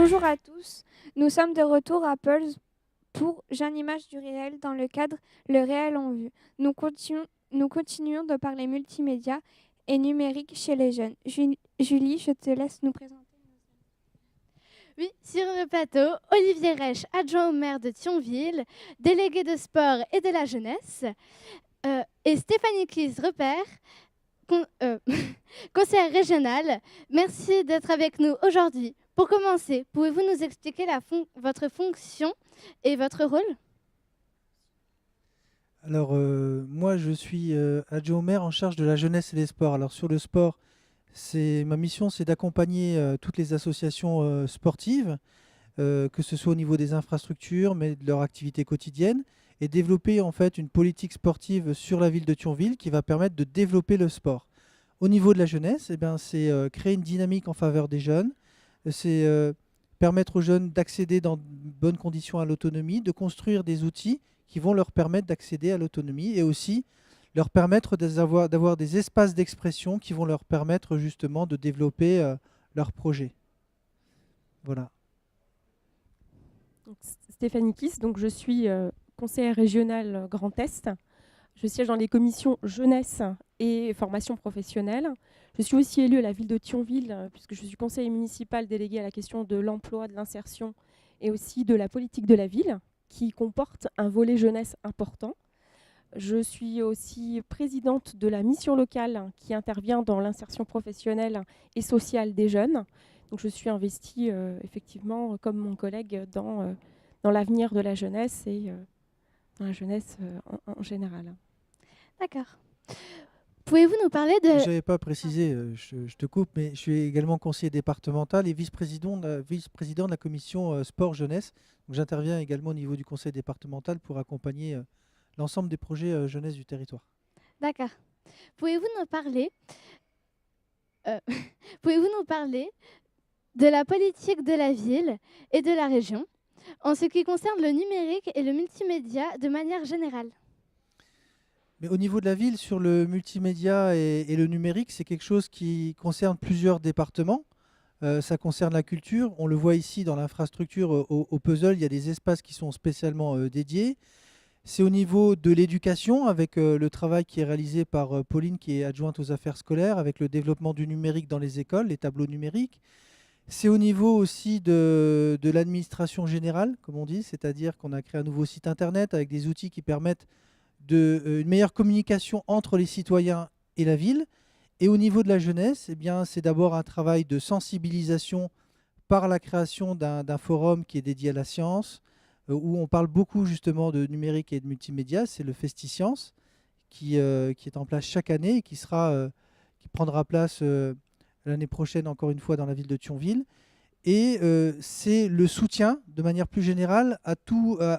Bonjour à tous, nous sommes de retour à Pulse pour Jeune Image du réel dans le cadre Le réel en vue. Nous continuons de parler multimédia et numérique chez les jeunes. Julie, je te laisse nous présenter. Oui, sur le plateau, Olivier Reich, adjoint au maire de Thionville, délégué de sport et de la jeunesse, et Stéphanie Clis-Repère, conseillère régionale. Merci d'être avec nous aujourd'hui. Pour commencer, pouvez-vous nous expliquer votre fonction et votre rôle? Alors, moi, je suis adjoint au maire en charge de la jeunesse et des sports. Alors, sur le sport, ma mission, c'est d'accompagner toutes les associations sportives, que ce soit au niveau des infrastructures, mais de leur activité quotidienne, et développer en fait une politique sportive sur la ville de Thionville qui va permettre de développer le sport. Au niveau de la jeunesse, eh ben, c'est créer une dynamique en faveur des jeunes, c'est permettre aux jeunes d'accéder dans de bonnes conditions à l'autonomie, de construire des outils qui vont leur permettre d'accéder à l'autonomie et aussi leur permettre d'avoir des espaces d'expression qui vont leur permettre justement de développer leurs projets. Voilà. Donc, Stéphanie Kiss, donc je suis conseillère régionale Grand Est. Je siège dans les commissions jeunesse et formation professionnelle. Je suis aussi élue à la ville de Thionville, puisque je suis conseillère municipale déléguée à la question de l'emploi, de l'insertion et aussi de la politique de la ville, qui comporte un volet jeunesse important. Je suis aussi présidente de la mission locale qui intervient dans l'insertion professionnelle et sociale des jeunes. Donc je suis investie effectivement, comme mon collègue, dans l'avenir de la jeunesse et dans la jeunesse en général. D'accord. Pouvez-vous nous parler de... Je n'avais pas précisé, je te coupe, mais je suis également conseiller départemental et vice-président de la commission sport-jeunesse. Donc j'interviens également au niveau du conseil départemental pour accompagner l'ensemble des projets jeunesse du territoire. D'accord. Pouvez-vous nous parler Pouvez-vous nous parler de la politique de la ville et de la région en ce qui concerne le numérique et le multimédia de manière générale? Mais au niveau de la ville, sur le multimédia et le numérique, c'est quelque chose qui concerne plusieurs départements. Ça concerne la culture. On le voit ici dans l'infrastructure au puzzle, il y a des espaces qui sont spécialement dédiés. C'est au niveau de l'éducation, avec le travail qui est réalisé par Pauline, qui est adjointe aux affaires scolaires, avec le développement du numérique dans les écoles, les tableaux numériques. C'est au niveau aussi de l'administration générale, comme on dit, c'est-à-dire qu'on a créé un nouveau site internet avec des outils qui permettent une meilleure communication entre les citoyens et la ville. Et au niveau de la jeunesse, eh bien, c'est d'abord un travail de sensibilisation par la création d'un forum qui est dédié à la science, où on parle beaucoup justement de numérique et de multimédia. C'est le FestiScience qui est en place chaque année et qui prendra place l'année prochaine encore une fois dans la ville de Thionville. Et c'est le soutien de manière plus générale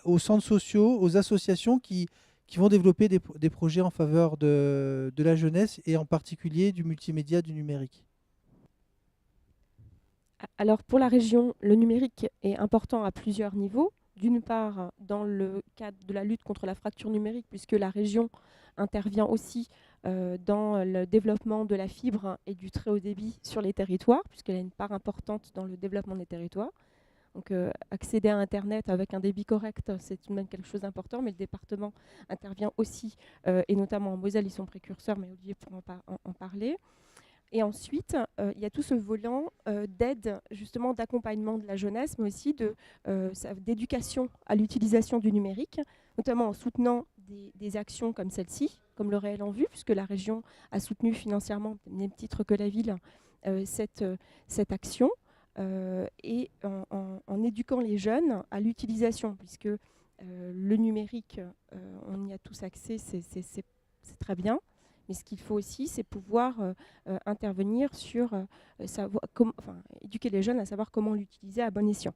aux centres sociaux, aux associations qui vont développer des projets en faveur de la jeunesse et en particulier du multimédia, du numérique. Alors pour la région, le numérique est important à plusieurs niveaux. D'une part, dans le cadre de la lutte contre la fracture numérique, puisque la région intervient aussi dans le développement de la fibre et du très haut débit sur les territoires, puisqu'elle a une part importante dans le développement des territoires. Donc accéder à Internet avec un débit correct, c'est tout de même quelque chose d'important, mais le département intervient aussi, et notamment en Moselle, ils sont précurseurs, mais Olivier pourra en parler. Et ensuite, il y a tout ce volant d'aide, justement, d'accompagnement de la jeunesse, mais aussi d'éducation à l'utilisation du numérique, notamment en soutenant des actions comme celle-ci, comme le réel en vue, puisque la région a soutenu financièrement, au même titre que la ville, cette action, et en éduquant les jeunes à l'utilisation, puisque le numérique, on y a tous accès, c'est très bien. Mais ce qu'il faut aussi, c'est pouvoir intervenir sur éduquer les jeunes à savoir comment l'utiliser à bon escient.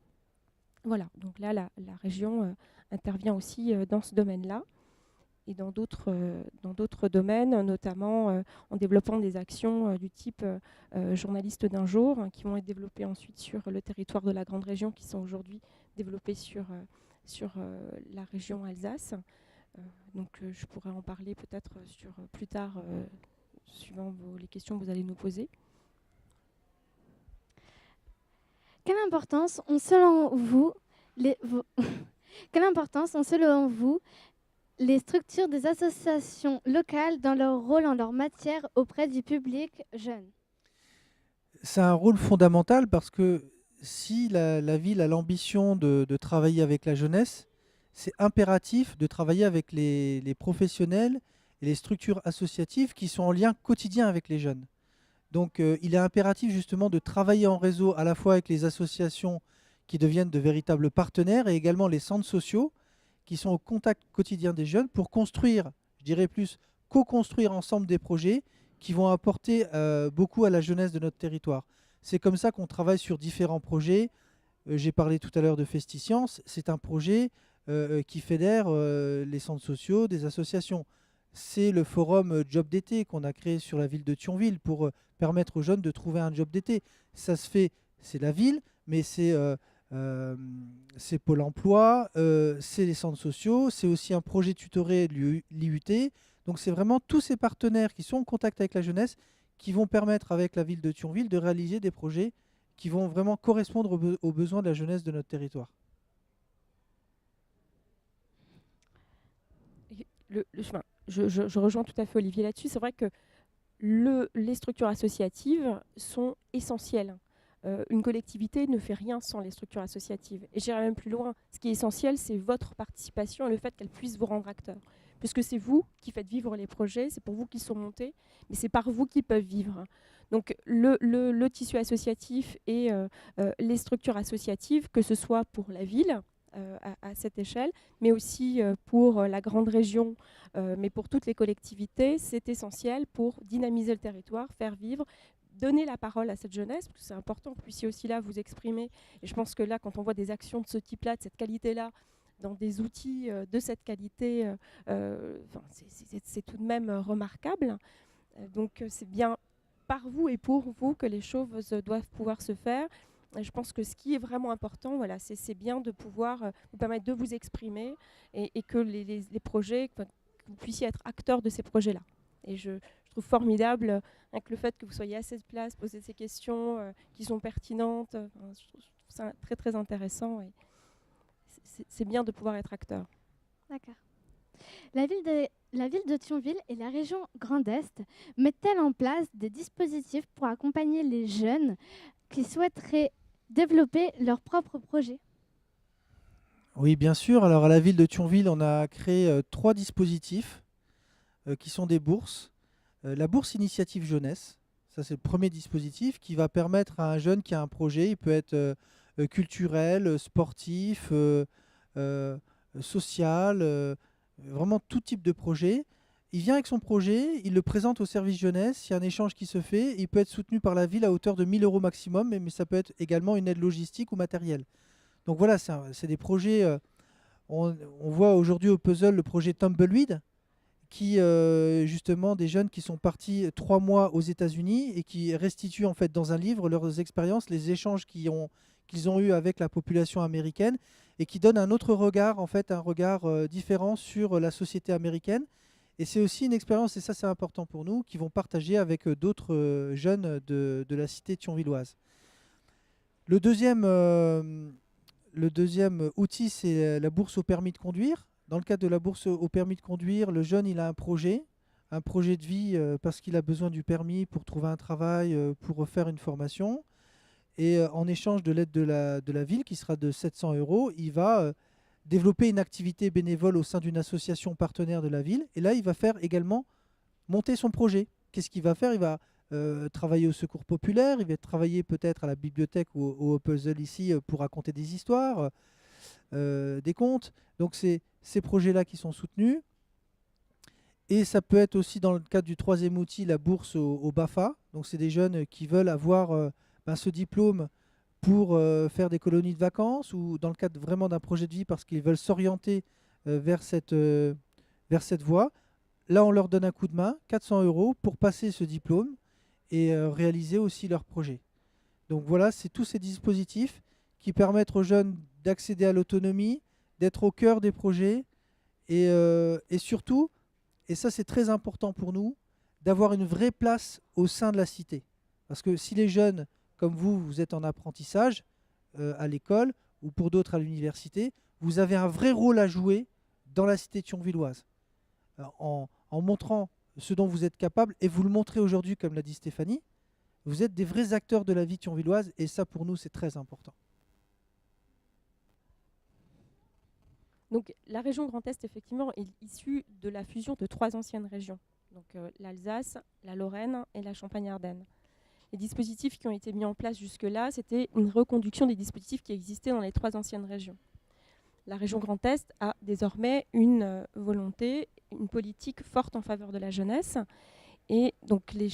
Voilà, donc là, la région intervient aussi dans ce domaine-là et dans d'autres domaines, notamment en développant des actions du type journaliste d'un jour, qui vont être développées ensuite sur le territoire de la grande région, qui sont aujourd'hui développées sur la région Alsace. Donc je pourrais en parler peut-être plus tard, suivant les questions que vous allez nous poser. Quelle importance ont selon vous quelle importance ont selon vous les structures des associations locales dans leur rôle en leur matière auprès du public jeune? C'est un rôle fondamental parce que si la ville a l'ambition de travailler avec la jeunesse, c'est impératif de travailler avec les professionnels et les structures associatives qui sont en lien quotidien avec les jeunes. Donc il est impératif justement de travailler en réseau à la fois avec les associations qui deviennent de véritables partenaires et également les centres sociaux qui sont au contact quotidien des jeunes pour construire, je dirais plus, co-construire ensemble des projets qui vont apporter beaucoup à la jeunesse de notre territoire. C'est comme ça qu'on travaille sur différents projets. J'ai parlé tout à l'heure de Festiscience. C'est un projet qui fédère les centres sociaux des associations. C'est le forum job d'été qu'on a créé sur la ville de Thionville pour permettre aux jeunes de trouver un job d'été. Ça se fait, c'est la ville, mais c'est Pôle emploi, c'est les centres sociaux, c'est aussi un projet tutoré de l'IUT. Donc c'est vraiment tous ces partenaires qui sont en contact avec la jeunesse qui vont permettre avec la ville de Thionville de réaliser des projets qui vont vraiment correspondre aux besoins de la jeunesse de notre territoire. Je rejoins tout à fait Olivier là-dessus. C'est vrai que les structures associatives sont essentielles. Une collectivité ne fait rien sans les structures associatives. Et j'irai même plus loin. Ce qui est essentiel, c'est votre participation et le fait qu'elles puissent vous rendre acteurs. Puisque c'est vous qui faites vivre les projets, c'est pour vous qu'ils sont montés, mais c'est par vous qu'ils peuvent vivre. Donc le tissu associatif et les structures associatives, que ce soit pour la ville, à cette échelle, mais aussi pour la grande région, mais pour toutes les collectivités, c'est essentiel pour dynamiser le territoire, faire vivre, donner la parole à cette jeunesse, parce que c'est important que vous puissiez aussi là vous exprimer. Et je pense que là, quand on voit des actions de ce type-là, de cette qualité-là, dans des outils de cette qualité, c'est tout de même remarquable. Donc c'est bien par vous et pour vous que les choses doivent pouvoir se faire. Et je pense que ce qui est vraiment important, voilà, c'est bien de pouvoir vous permettre de vous exprimer et que les projets, que vous puissiez être acteur de ces projets-là. Et je trouve formidable avec le fait que vous soyez à cette place, poser ces questions qui sont pertinentes. Je trouve ça très très intéressant et c'est bien de pouvoir être acteur. D'accord. La ville de Thionville et la région Grand Est mettent-elles en place des dispositifs pour accompagner les jeunes qui souhaiteraient développer leurs propres projets? Oui, bien sûr. Alors à la ville de Thionville, on a créé 3 dispositifs qui sont des bourses. La bourse initiative jeunesse, ça c'est le premier dispositif qui va permettre à un jeune qui a un projet, il peut être culturel, sportif, social, vraiment tout type de projet. Il vient avec son projet, il le présente au service jeunesse, il y a un échange qui se fait, il peut être soutenu par la ville à hauteur de 1 000 € maximum, mais ça peut être également une aide logistique ou matérielle. Donc voilà, c'est des projets, on voit aujourd'hui au puzzle le projet Tumbleweed, qui justement des jeunes qui sont partis 3 mois aux États-Unis et qui restituent en fait dans un livre leurs expériences, les échanges qu'ils ont eus avec la population américaine et qui donnent un autre regard, en fait un regard différent sur la société américaine. Et c'est aussi une expérience, et ça c'est important pour nous, qu'ils vont partager avec d'autres jeunes de la cité thionvilloise. Le deuxième outil, c'est la bourse au permis de conduire. Dans le cadre de la bourse au permis de conduire, le jeune il a un projet de vie parce qu'il a besoin du permis pour trouver un travail, pour faire une formation. Et en échange de l'aide de la ville, qui sera de 700 €, il va développer une activité bénévole au sein d'une association partenaire de la ville. Et là, il va faire également monter son projet. Qu'est-ce qu'il va faire? Il va travailler au secours populaire, il va travailler peut-être à la bibliothèque ou au puzzle ici pour raconter des histoires, des contes. Donc c'est ces projets-là qui sont soutenus. Et ça peut être aussi dans le cadre du troisième outil, la bourse au BAFA. Donc c'est des jeunes qui veulent avoir ce diplôme pour faire des colonies de vacances ou dans le cadre vraiment d'un projet de vie parce qu'ils veulent s'orienter vers cette voie. Là, on leur donne un coup de main, 400 € pour passer ce diplôme et réaliser aussi leur projet. Donc voilà, c'est tous ces dispositifs qui permettent aux jeunes d'accéder à l'autonomie, d'être au cœur des projets et surtout, et ça c'est très important pour nous, d'avoir une vraie place au sein de la cité. Parce que si les jeunes, comme vous êtes en apprentissage, à l'école ou pour d'autres à l'université, vous avez un vrai rôle à jouer dans la cité thionvilloise, en montrant ce dont vous êtes capable, et vous le montrez aujourd'hui, comme l'a dit Stéphanie, vous êtes des vrais acteurs de la vie thionvilloise, et ça pour nous c'est très important. Donc la région Grand Est, effectivement, est issue de la fusion de 3 anciennes régions, donc l'Alsace, la Lorraine et la Champagne-Ardenne. Les dispositifs qui ont été mis en place jusque-là, c'était une reconduction des dispositifs qui existaient dans les 3 anciennes régions. La région Grand Est a désormais une volonté, une politique forte en faveur de la jeunesse. Et donc les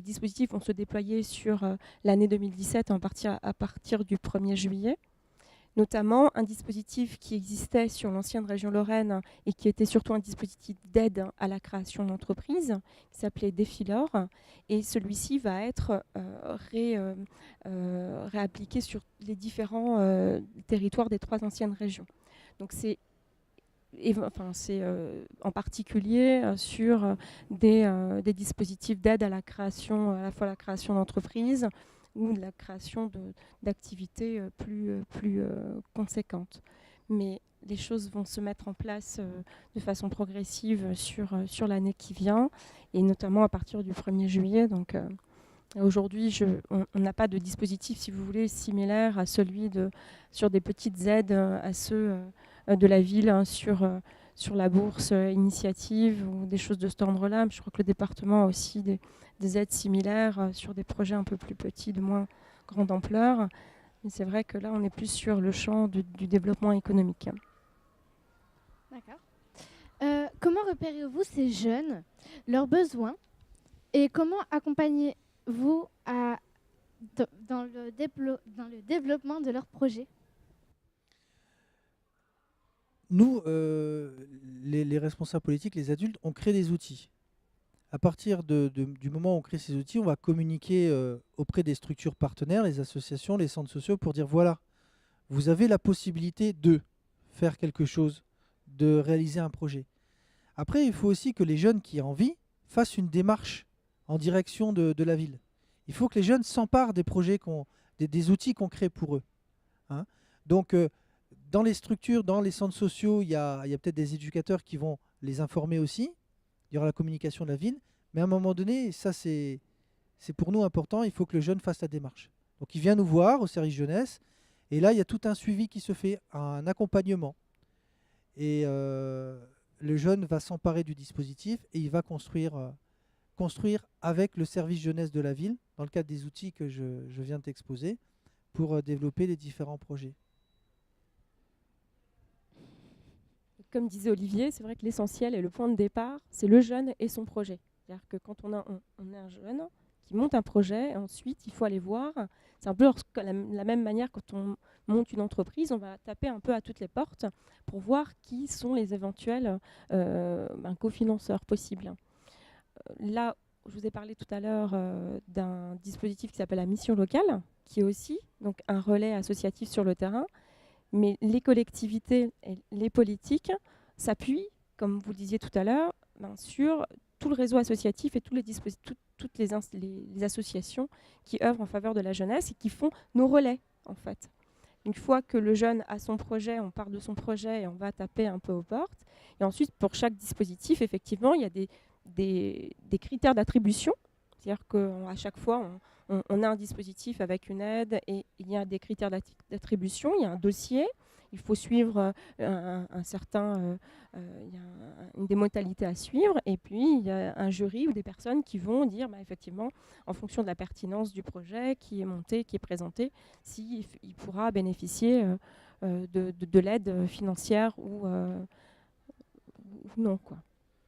dispositifs vont se déployer sur l'année 2017 à partir du 1er juillet. Notamment un dispositif qui existait sur l'ancienne région Lorraine et qui était surtout un dispositif d'aide à la création d'entreprises, qui s'appelait Défilor. Et celui-ci va être réappliqué sur les différents territoires des 3 anciennes régions. Donc c'est en particulier sur des dispositifs d'aide à la création, à la fois la création d'entreprises, ou de la création d'activités plus conséquentes. Mais les choses vont se mettre en place de façon progressive sur l'année qui vient, et notamment à partir du 1er juillet. Donc, aujourd'hui, on n'a pas de dispositif, si vous voulez, similaire à celui sur des petites aides à ceux de la ville, hein, sur la bourse initiative ou des choses de cet ordre-là. Je crois que le département a aussi des aides similaires sur des projets un peu plus petits, de moins grande ampleur. Mais c'est vrai que là, on est plus sur le champ du développement économique. D'accord. Comment repérez-vous ces jeunes, leurs besoins, et comment accompagnez-vous dans le développement de leurs projets ? Nous, les responsables politiques, les adultes, on crée des outils. À partir du moment où on crée ces outils, on va communiquer auprès des structures partenaires, les associations, les centres sociaux, pour dire voilà, vous avez la possibilité de faire quelque chose, de réaliser un projet. Après, il faut aussi que les jeunes qui ont envie fassent une démarche en direction de la ville. Il faut que les jeunes s'emparent des projets, des outils qu'on crée pour eux. Hein. Donc, dans les structures, dans les centres sociaux, il y a peut-être des éducateurs qui vont les informer aussi. Il y aura la communication de la ville. Mais à un moment donné, ça c'est pour nous important, il faut que le jeune fasse la démarche. Donc il vient nous voir au service jeunesse, et là il y a tout un suivi qui se fait, un accompagnement. Et le jeune va s'emparer du dispositif et il va construire avec le service jeunesse de la ville, dans le cadre des outils que je viens de t'exposer, pour développer les différents projets. Comme disait Olivier, c'est vrai que l'essentiel et le point de départ, c'est le jeune et son projet. C'est-à-dire que quand on est un jeune qui monte un projet, ensuite il faut aller voir. C'est un peu la même manière quand on monte une entreprise, on va taper un peu à toutes les portes pour voir qui sont les éventuels cofinanceurs possibles. Là, je vous ai parlé tout à l'heure d'un dispositif qui s'appelle la mission locale, qui est aussi donc, un relais associatif sur le terrain. Mais les collectivités et les politiques s'appuient, comme vous le disiez tout à l'heure, sur tout le réseau associatif et toutes les associations qui œuvrent en faveur de la jeunesse et qui font nos relais, en fait. Une fois que le jeune a son projet, on part de son projet et on va taper un peu aux portes. Et ensuite, pour chaque dispositif, effectivement, il y a des critères d'attribution. C'est-à-dire qu'à chaque fois, on a un dispositif avec une aide et il y a des critères d'attribution, il y a un dossier, il faut suivre il y a des modalités à suivre, et puis il y a un jury ou des personnes qui vont dire effectivement, en fonction de la pertinence du projet qui est monté, qui est présenté, s'il pourra bénéficier de l'aide financière ou non, quoi.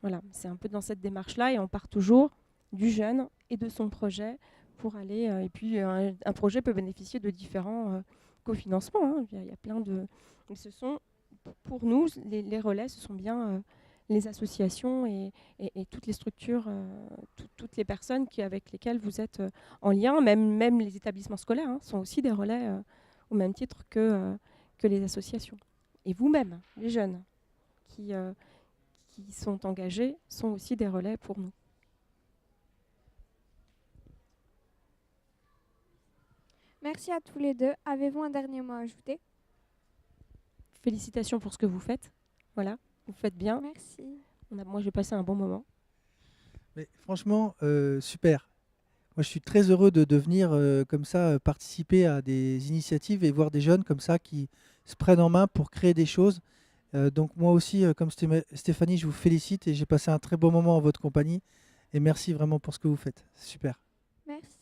Voilà, c'est un peu dans cette démarche-là et on part toujours du jeune et de son projet pour aller. Et puis, un projet peut bénéficier de différents cofinancements. Hein. Il y a plein de. Mais pour nous, les relais, ce sont bien les associations et toutes les structures, toutes les personnes avec lesquelles vous êtes en lien. Même les établissements scolaires sont aussi des relais au même titre que les associations. Et vous-même, les jeunes qui sont engagés, sont aussi des relais pour nous. Merci. Merci à tous les deux. Avez-vous un dernier mot à ajouter? Félicitations pour ce que vous faites. Voilà, vous faites bien. Merci. Moi, j'ai passé un bon moment. Mais franchement, super. Moi, je suis très heureux de venir comme ça participer à des initiatives et voir des jeunes comme ça qui se prennent en main pour créer des choses. Donc moi aussi, comme Stéphanie, je vous félicite et j'ai passé un très bon moment en votre compagnie. Et merci vraiment pour ce que vous faites. C'est super. Merci.